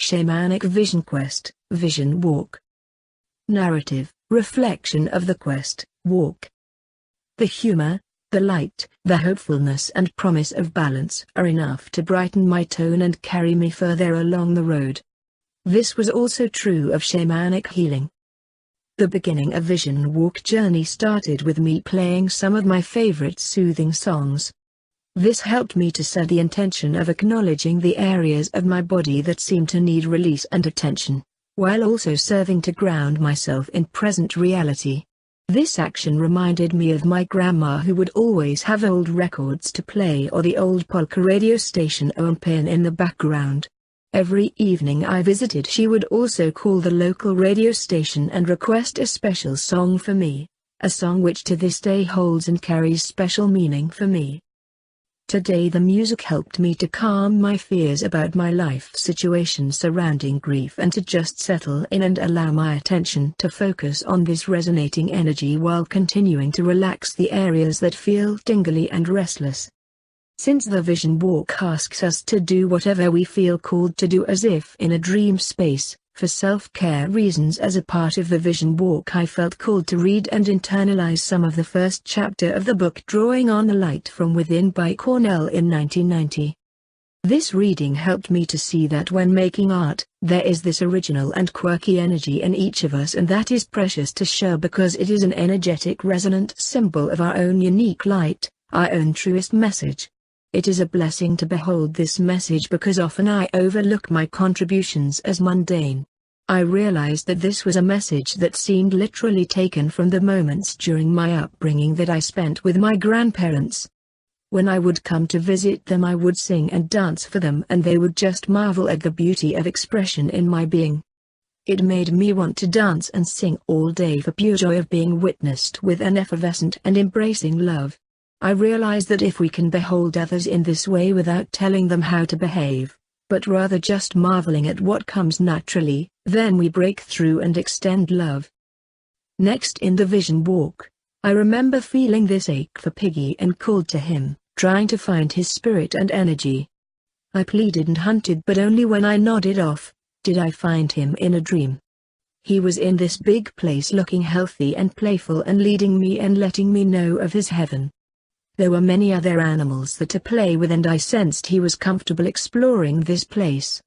Shamanic Vision Quest, Vision Walk. Narrative, reflection of the quest, walk. The humor, the light, the hopefulness and promise of balance are enough to brighten my tone and carry me further along the road. This was also true of shamanic healing. The beginning of Vision Walk journey started with me playing some of my favorite soothing songs. This helped me to set the intention of acknowledging the areas of my body that seemed to need release and attention, while also serving to ground myself in present reality. This action reminded me of my grandma, who would always have old records to play or the old polka radio station on pin in the background. Every evening I visited, she would also call the local radio station and request a special song for me, a song which to this day holds and carries special meaning for me. Today the music helped me to calm my fears about my life situation surrounding grief and to just settle in and allow my attention to focus on this resonating energy while continuing to relax the areas that feel tingly and restless. Since the Vision Walk asks us to do whatever we feel called to do as if in a dream space, for self-care reasons as a part of the Vision Walk I felt called to read and internalize some of the first chapter of the book Drawing on the Light from Within by Cornell in 1990. This reading helped me to see that when making art, there is this original and quirky energy in each of us, and that is precious to share because it is an energetic resonant symbol of our own unique light, our own truest message. It is a blessing to behold this message because often I overlook my contributions as mundane. I realized that this was a message that seemed literally taken from the moments during my upbringing that I spent with my grandparents. When I would come to visit them, I would sing and dance for them, and they would just marvel at the beauty of expression in my being. It made me want to dance and sing all day for pure joy of being witnessed with an effervescent and embracing love. I realize that if we can behold others in this way without telling them how to behave, but rather just marveling at what comes naturally, then we break through and extend love. Next in the Vision Walk, I remember feeling this ache for Piggy and called to him, trying to find his spirit and energy. I pleaded and hunted, but only when I nodded off, did I find him in a dream. He was in this big place looking healthy and playful and leading me and letting me know of his heaven. There were many other animals that to play with, and I sensed he was comfortable exploring this place.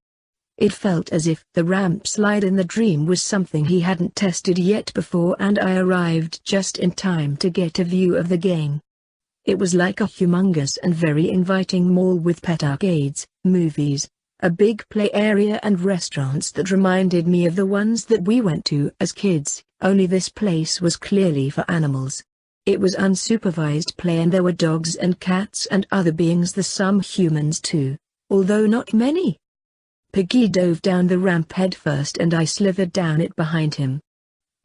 It felt as if the ramp slide in the dream was something he hadn't tested yet before, and I arrived just in time to get a view of the game. It was like a humongous and very inviting mall with pet arcades, movies, a big play area and restaurants that reminded me of the ones that we went to as kids, only this place was clearly for animals. It was unsupervised play, and there were dogs and cats and other beings, some humans too, although not many. Piggy dove down the ramp head first and I slithered down it behind him.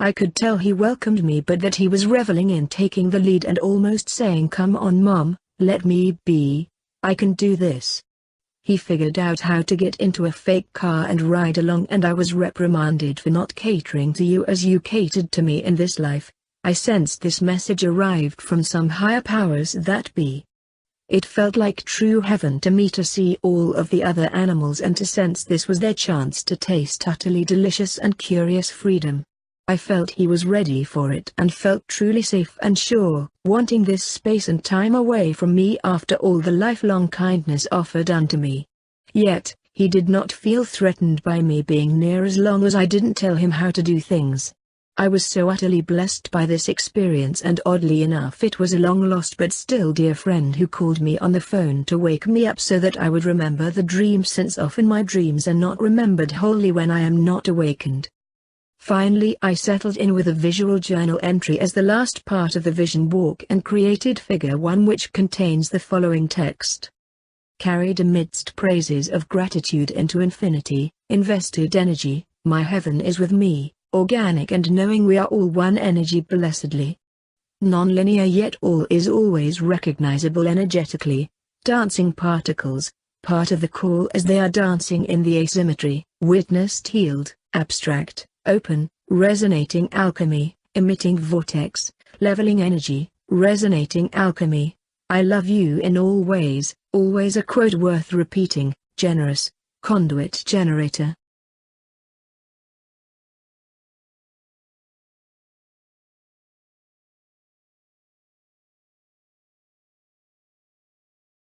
I could tell he welcomed me, but that he was reveling in taking the lead and almost saying, "Come on Mom, let me be, I can do this." He figured out how to get into a fake car and ride along, and I was reprimanded for not catering to you as you catered to me in this life. I sensed this message arrived from some higher powers that be. It felt like true heaven to me to see all of the other animals and to sense this was their chance to taste utterly delicious and curious freedom. I felt he was ready for it and felt truly safe and sure, wanting this space and time away from me after all the lifelong kindness offered unto me. Yet, he did not feel threatened by me being near as long as I didn't tell him how to do things. I was so utterly blessed by this experience, and oddly enough it was a long-lost but still dear friend who called me on the phone to wake me up so that I would remember the dream, since often my dreams are not remembered wholly when I am not awakened. Finally I settled in with a visual journal entry as the last part of the Vision Walk and created Figure 1, which contains the following text. Carried amidst praises of gratitude into infinity, invested energy, my heaven is with me. Organic and knowing we are all one energy blessedly. Non-linear yet all is always recognizable energetically, dancing particles, part of the call as they are dancing in the asymmetry, witnessed healed, abstract, open, resonating alchemy, emitting vortex, leveling energy, resonating alchemy. I love you in all ways, always a quote worth repeating, generous, conduit generator.